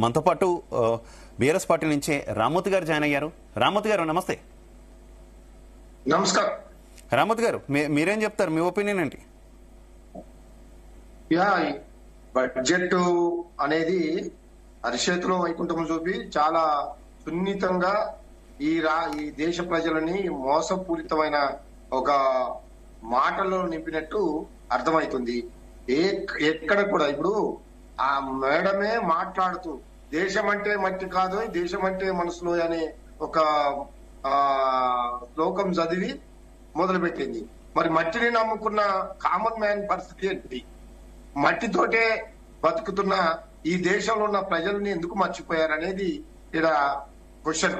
మనతో పాటు BRS party నుంచి రామ్మూర్తి గారు జాయిన్ అయ్యారు. రామ్మూర్తి గారు నమస్తే. నమస్కారం. రామ్మూర్తి గారు మీరేం చెప్తారు, మీ ఒపీనియన్ ఏంటి? బడ్జెట్ అనేది అరిచేతిలో వైకుంఠం చూపి చాలా సున్నితంగా ఈ దేశ ప్రజలని మోసపూరితమైన ఒక మాటల్లో నింపినట్టు అర్థమవుతుంది. ఎక్కడ కూడా ఇప్పుడు ఆ మేడమే మాట్లాడుతూ దేశం అంటే మట్టి కాదు, దేశం అంటే మనసులో అనే ఒక శ్లోకం చదివి మొదలుపెట్టింది. మరి మట్టిని నమ్ముకున్న కామన్ మ్యాన్ పరిస్థితి ఏంటి? మట్టితోటే బతుకుతున్న ఈ దేశంలో ఉన్న ప్రజల్ని ఎందుకు మర్చిపోయారనేది ఇక్కడ క్వశ్చన్.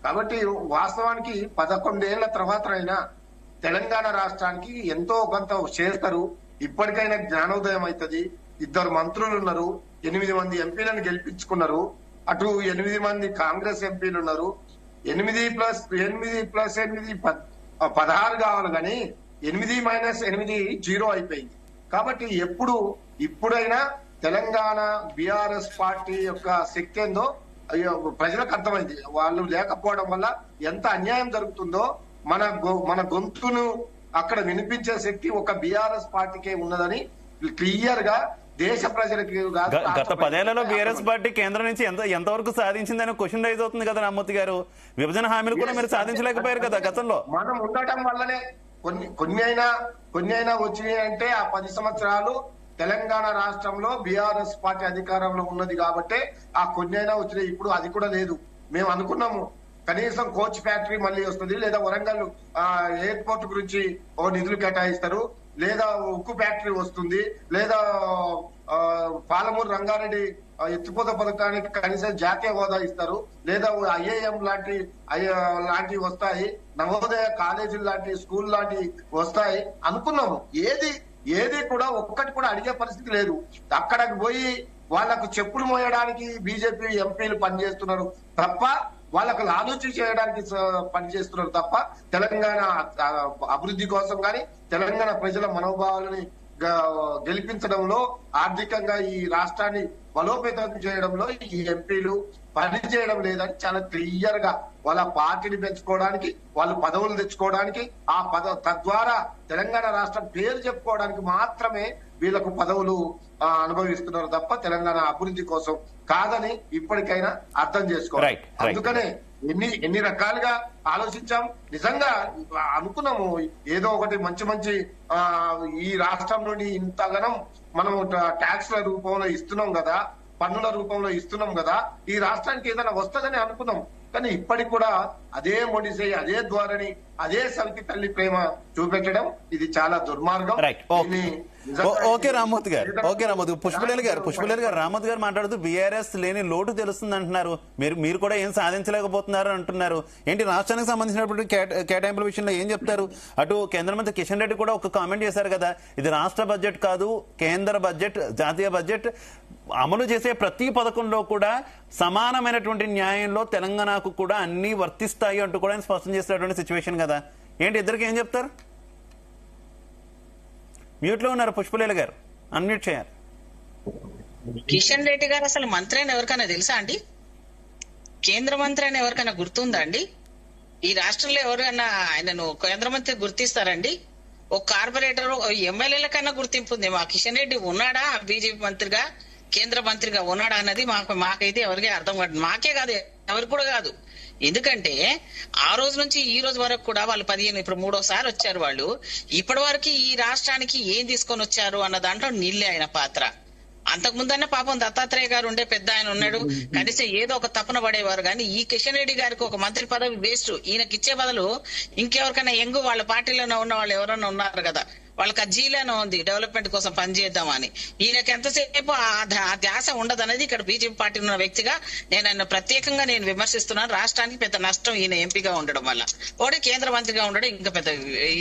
కాబట్టి వాస్తవానికి 11 ఏళ్ల తర్వాత అయినా తెలంగాణ రాష్ట్రానికి ఎంతో కొంత చేస్తారు. ఇప్పటికైనా జ్ఞానోదయం అవుతుంది. 2 మంత్రులు ఉన్నారు, 8 మంది ఎంపీలను గెలిపించుకున్నారు. అటు 8 మంది కాంగ్రెస్ ఎంపీలు ఉన్నారు. 8+8+8 16 కావాలి, కానీ 8-8 0 అయిపోయింది. కాబట్టి ఇప్పుడైనా తెలంగాణ బీఆర్ఎస్ పార్టీ యొక్క శక్తి ఏందో ప్రజలకు అర్థమైంది. వాళ్ళు లేకపోవడం వల్ల ఎంత అన్యాయం జరుగుతుందో మన గొంతును అక్కడ వినిపించే శక్తి ఒక బీఆర్ఎస్ పార్టీకే ఉన్నదని క్లియర్ గా దేశ ప్రజలకి గత 10 ఏళ్లలో బీఆర్ఎస్ పార్టీ కేంద్రం నుంచి ఎంతవరకు సాధించిందని క్వశ్చన్ రైజ్ అవుతుంది కదా రామ్మూర్తి గారు. విభజన హామీలు కూడా మీరు సాధించలేకపోయారు కదా గతంలో. మనం ఉండటం వల్లనే కొన్ని అయినా వచ్చినాయి అంటే ఆ 10 సంవత్సరాలు తెలంగాణ రాష్ట్రంలో బీఆర్ఎస్ పార్టీ అధికారంలో ఉన్నది కాబట్టి ఆ కొన్ని అయినా వచ్చినాయి. ఇప్పుడు అది కూడా లేదు. మేము అనుకున్నాము కనీసం కోచ్ ఫ్యాక్టరీ మళ్ళీ వస్తుంది, లేదా వరంగల్ ఎయిర్పోర్ట్ గురించి నిధులు కేటాయిస్తారు, లేదా ఉక్కు ఫ్యాక్టరీ వస్తుంది, లేదా పాలమూరు రంగారెడ్డి ఎత్తిపోత పథకానికి కనీసం జాతీయ హోదా ఇస్తారు, లేదా ఐఐఎం లాంటివి వస్తాయి, నవోదయ కాలేజీలు లాంటి స్కూల్ లాంటివి వస్తాయి అనుకున్నాము. ఏది కూడా ఒక్కటి కూడా అడిగే పరిస్థితి లేదు. అక్కడికి పోయి వాళ్లకు చెప్పులు మోయడానికి బీజేపీ ఎంపీలు పనిచేస్తున్నారు తప్ప, వాళ్ళకు లాలూచి చేయడానికి పనిచేస్తున్నారు తప్ప, తెలంగాణ అభివృద్ధి కోసం కానీ తెలంగాణ ప్రజల మనోభావాలని గెలిపించడంలో, ఆర్థికంగా ఈ రాష్ట్రాన్ని బలోపేతం చేయడంలో ఈ ఎంపీలు పని చేయడం లేదని చాలా క్లియర్ గా వాళ్ళ పార్టీని పెంచుకోవడానికి, వాళ్ళు పదవులు తెచ్చుకోవడానికి, తద్వారా తెలంగాణ రాష్ట్రం పేరు చెప్పుకోవడానికి మాత్రమే వీళ్ళకు పదవులు అనుభవిస్తున్నారు తప్ప తెలంగాణ అభివృద్ధి కోసం కాదని ఇప్పటికైనా అర్థం చేసుకోవాలి. అందుకనే ఎన్ని రకాలుగా ఆలోచించాం. నిజంగా అనుకున్నాము ఏదో ఒకటి మంచి ఈ రాష్ట్రం నుండి ఇంతగానం మనం ట్యాక్స్ల రూపంలో ఇస్తున్నాం కదా, పన్నుల రూపంలో ఇస్తున్నాం కదా, ఈ రాష్ట్రానికి ఏదైనా వస్తుందని అనుకున్నాం. కానీ ఇప్పటికి కూడా అదే మొండిసై, అదే ధోరణి, అదే సవితి తల్లి ప్రేమ చూపెట్టడం ఇది చాలా దుర్మార్గం. ఓకే రామ్మూర్తి గారు, పుష్పలేలు గారు రామ్మూర్తి గారు మాట్లాడుతూ బీఆర్ఎస్ లేని లోటు తెలుస్తుంది అంటున్నారు. మీరు కూడా ఏం సాధించలేకపోతున్నారు అంటున్నారు. ఏంటి రాష్ట్రానికి సంబంధించినటువంటి కేటాయింపుల విషయంలో ఏం చెప్తారు? అటు కేంద్ర మంత్రి కిషన్ రెడ్డి కూడా ఒక కామెంట్ చేశారు కదా, ఇది రాష్ట్ర బడ్జెట్ కాదు, కేంద్ర బడ్జెట్, జాతీయ బడ్జెట్. అమలు చేసే ప్రతి పథకంలో కూడా సమానమైనటువంటి న్యాయంలో తెలంగాణకు కూడా అన్ని వర్తిస్తాయి అంటూ కూడా స్పష్టం చేసినటువంటి సిచ్యువేషన్ కదా. ఏంటి ఇద్దరికి ఏం చెప్తారు? మ్యూట్ లో ఉన్నారు పుష్పలేలు గారు, అన్మ్యూట్ చేయాలి. కిషన్ రెడ్డి గారు అసలు మంత్రి అని ఎవరికైనా తెలుసా అండి? కేంద్ర మంత్రి అని ఎవరికైనా గుర్తుందా అండి? ఈ రాష్ట్రంలో ఎవరైనా ఆయనను కేంద్ర మంత్రి గుర్తిస్తారండి? ఒక కార్పొరేటర్, ఎమ్మెల్యేలకైనా గుర్తింపు ఉంది. మా కిషన్ రెడ్డి ఉన్నాడా బీజేపీ మంత్రిగా, కేంద్ర మంత్రిగా ఉన్నాడా అన్నది మాకైతే ఎవరికి అర్థం కాదు. మాకే కాదు, ఎవరికి కూడా కాదు. ఎందుకంటే ఆ రోజు నుంచి ఈ రోజు వరకు కూడా వాళ్ళు 15 ఇప్పుడు 3వ వచ్చారు. వాళ్ళు ఇప్పటి వరకు ఈ రాష్ట్రానికి ఏం తీసుకొని వచ్చారు అన్న దాంట్లో నీళ్ళే ఆయన పాత్ర. అంతకు ముందనే పాపం దత్తాత్రేయ గారు ఉండే పెద్ద ఆయన ఉన్నాడు, కనీసం ఏదో ఒక తపన పడేవారు. కానీ ఈ కిషన్ రెడ్డి గారికి ఒక మంత్రి పదవి వేస్ట్. ఈయనకి ఇచ్చే బదులు ఇంకెవరికైనా వాళ్ళ పార్టీలోనే ఉన్న వాళ్ళు ఎవరైనా ఉన్నారు కదా, వాళ్ళకి ఆ జీలోనే ఉంది డెవలప్మెంట్ కోసం పనిచేద్దామని. ఈయనకి ఎంతసేపు ఆ ధ్యాస ఉండదనేది ఇక్కడ బీజేపీ పార్టీ ఉన్న వ్యక్తిగా ఆయన ప్రత్యేకంగా విమర్శిస్తున్నాను. రాష్ట్రానికి పెద్ద నష్టం ఈయన ఎంపీగా ఉండడం వల్ల, ఒకటి కేంద్ర మంత్రిగా ఉండడం ఇంకా పెద్ద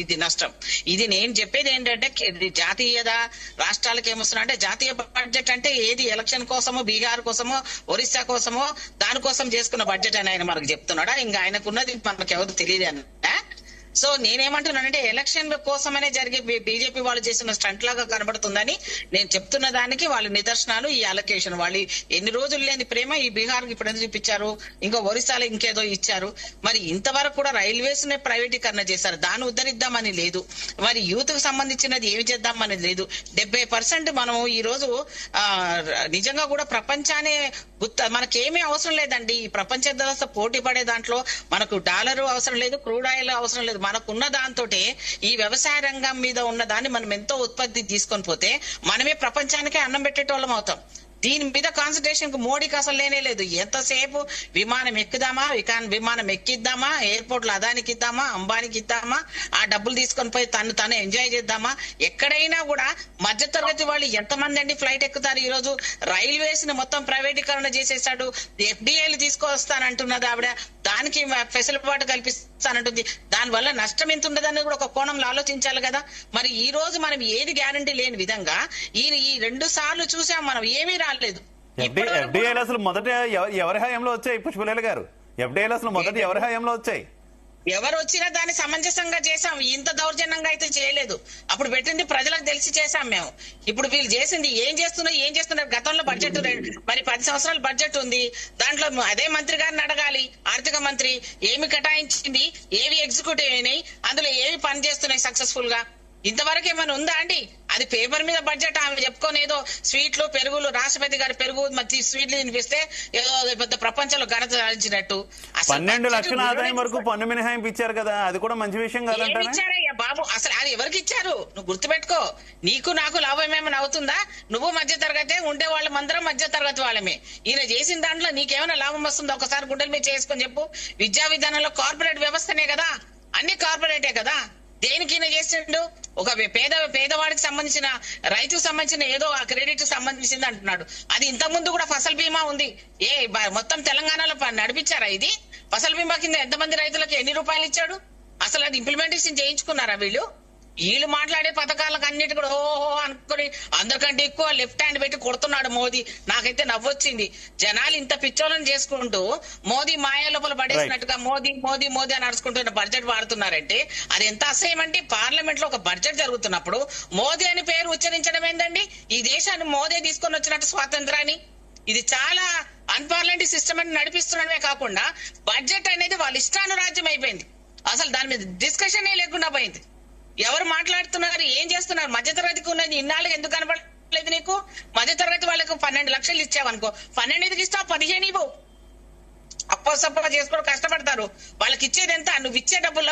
ఇది నష్టం. ఇది నేను చెప్పేది ఏంటంటే, జాతీయత రాష్ట్రాలకు ఏమొస్తున్నా అంటే, జాతీయ బడ్జెట్ అంటే ఏది ఎలక్షన్ కోసమో, బీహార్ కోసమో, ఒరిస్సా కోసమో దానికోసం చేసుకున్న బడ్జెట్ అని ఆయన మనకు చెప్తున్నాడా? ఇంకా ఆయనకున్నది మనకు ఎవరు తెలియదు అన్న సో నేనేమంటున్నానంటే ఎలక్షన్ కోసమనే జరిగే బీజేపీ వాళ్ళు చేసిన స్టంట్ లాగా కనబడుతుందని నేను చెప్తున్న దానికి వాళ్ళు నిదర్శనాలు ఈ అలొకేషన్. వాళ్ళు ఎన్ని రోజులు లేని ప్రేమ ఈ బీహార్ కి ఇప్పుడు ఎందుకు ఇప్పించారు, ఇంకా ఒరిస్సాలో ఇంకేదో ఇచ్చారు. మరి ఇంతవరకు కూడా రైల్వేస్ నే ప్రైవేటీకరణ చేశారు, దాన్ని ఉద్ధరిద్దామని లేదు. మరి యూత్ కు సంబంధించినది ఏమి చేద్దామని లేదు. 70% మనం ఈ రోజు నిజంగా కూడా ప్రపంచాన్ని మనకేమీ అవసరం లేదండి. ఈ ప్రపంచ వ్యవస్థ పోటీ పడే దాంట్లో మనకు డాలర్ అవసరం లేదు, క్రూడ్ ఆయిల్ అవసరం లేదు. మనకున్న దాంతో ఈ వ్యవసాయ రంగం మీద ఉన్న దాన్ని మనం ఎంతో ఉత్పత్తి తీసుకొని పోతే మనమే ప్రపంచానికే అన్నం పెట్టేటోళ్ళం అవుతాం. దీని మీద కాన్సన్ట్రేషన్ మోడీకి అసలు లేనే లేదు. ఎంతసేపు విమానం ఎక్కుదామా, విమానం ఎక్కిద్దామా, ఎయిర్పోర్ట్ లో అదానికి ఇద్దామా, అంబానీకి ఇద్దామా, ఆ డబ్బులు తీసుకొని పోయి తను ఎంజాయ్ చేద్దామా. ఎక్కడైనా కూడా మధ్యతరగతి వాళ్ళు ఎంతమంది అండి ఫ్లైట్ ఎక్కుతారు? ఈ రోజు రైల్వేస్ ని మొత్తం ప్రైవేటీకరణ చేసేసాడు. FDIలు తీసుకొస్తానంటున్నది ఆవిడ, దానికి ఫెసిలిటీ కల్పిస్తానంటుంది. దాని వల్ల నష్టం ఎంత ఉండదని కూడా ఒక కోణంలో ఆలోచించాలి కదా. మరి ఈ రోజు మనం ఏది గ్యారంటీ లేని విధంగా ఈ 2 సార్లు చూసాం, మనం ఏమీ రాలేదు. FDIలు అసలు మొదట ఎవరి హయాంలో వచ్చాయి పుష్పలీల గారు? FDIలు అసలు మొదట ఎవరి హయాంలో వచ్చాయి? ఎవరు వచ్చినా దాన్ని సమంజసంగా చేశాం, ఇంత దౌర్జన్యంగా అయితే చేయలేదు. అప్పుడు పెట్టింది ప్రజలకు తెలిసి చేశాం మేము. ఇప్పుడు వీళ్ళు చేసింది ఏం చేస్తున్నారు? గతంలో బడ్జెట్ మరి 10 సంవత్సరాల బడ్జెట్ ఉంది, దాంట్లో అదే మంత్రి గారిని అడగాలి. ఆర్థిక మంత్రి ఏమి కేటాయించింది, ఏవి ఎగ్జిక్యూటివ్ అయినాయి, అందులో ఏవి పని చేస్తున్నాయి సక్సెస్ఫుల్ గా, ఇంతవరకు ఏమైనా ఉందా అండి? అది పేపర్ మీద బడ్జెట్ ఆమె చెప్పుకొని ఏదో స్వీట్లు పెరుగులు, రాష్ట్రపతి గారి పెరుగు స్వీట్లు తినిపిస్తే ఏదో పెద్ద ప్రపంచంలో ఘనత సాధించినట్టు. 12 లక్షల ఆదాయం వరకు పన్ను మినహాయింపు ఇచ్చారు కదా, అది కూడా మంచి విషయం కాదంటారా? ఇచ్చారయ్యా బాబు, అసలు అది ఎవరికి ఇచ్చారు? నువ్వు గుర్తుపెట్టుకో. నీకు నాకు లాభం ఏమైనా అవుతుందా? నువ్వు మధ్య తరగతి ఉండే వాళ్ళం, అందరం మధ్య తరగతి వాళ్ళమే. ఈయన చేసిన దాంట్లో నీకేమైనా లాభం వస్తుందా? ఒకసారి గుండెల మీద చేసుకొని చెప్పు. విద్యా విధానంలో కార్పొరేట్ వ్యవస్థనే కదా, అన్ని కార్పొరేటే కదా. దేనికి ఈయన చేసిండు? ఒక పేదవాడికి సంబంధించిన, రైతుకు సంబంధించిన ఏదో ఆ క్రెడిట్ సంబంధించింది అంటున్నాడు. అది ఇంతకు ముందు కూడా ఫసల్ బీమా ఉంది. మొత్తం తెలంగాణలో నడిపించారా ఇది? ఫసల్ బీమా కింద ఎంతమంది రైతులకు ఎన్ని రూపాయలు ఇచ్చాడు? అసలు అది ఇంప్లిమెంటేషన్ చేయించుకున్నారా వీళ్ళు? వీళ్ళు మాట్లాడే పథకాలకు అన్నిటి కూడా ఓహో అనుకుని అందరికంటే ఎక్కువ లెఫ్ట్ హ్యాండ్ పెట్టి కొడుతున్నాడు మోదీ. నాకైతే నవ్వొచ్చింది. జనాలు ఇంత పిచ్చోళ్ళని చేసుకుంటూ మోదీ మాయ లోపల పడేసినట్టుగా మోదీ మోదీ మోదీ అని నడుచుకుంటున్న బడ్జెట్ వాడుతున్నారంటే అది ఎంత అసహ్యం అంటే, పార్లమెంట్ లో ఒక బడ్జెట్ జరుగుతున్నప్పుడు మోదీ అని పేరు ఉచ్చరించడం ఏందండి? ఈ దేశాన్ని మోదీ తీసుకొని వచ్చినట్టు స్వాతంత్రాన్ని. ఇది చాలా అన్పార్లమెంటరీ సిస్టమ్ అని నడిపిస్తుండడమే కాకుండా బడ్జెట్ అనేది వాళ్ళ ఇష్టానురాజ్యం అయిపోయింది. అసలు దాని మీద డిస్కషన్ లేకుండా పోయింది. ఎవరు మాట్లాడుతున్నారు, ఏం చేస్తున్నారు? మధ్యతరగతికి ఉన్నది ఇన్నాళ్ళు ఎందుకు కనపడలేదు నీకు? మధ్యతరగతి వాళ్ళకు 12 లక్షలు ఇచ్చావనుకో, 12 ఎందుకు ఇస్తావు? 15 ఇవ్వు. అప్పసప్ప చేసుకొని కష్టపడతారు. వాళ్ళకి ఇచ్చేది ఎంత? నువ్వు ఇచ్చే డబ్బుల్లో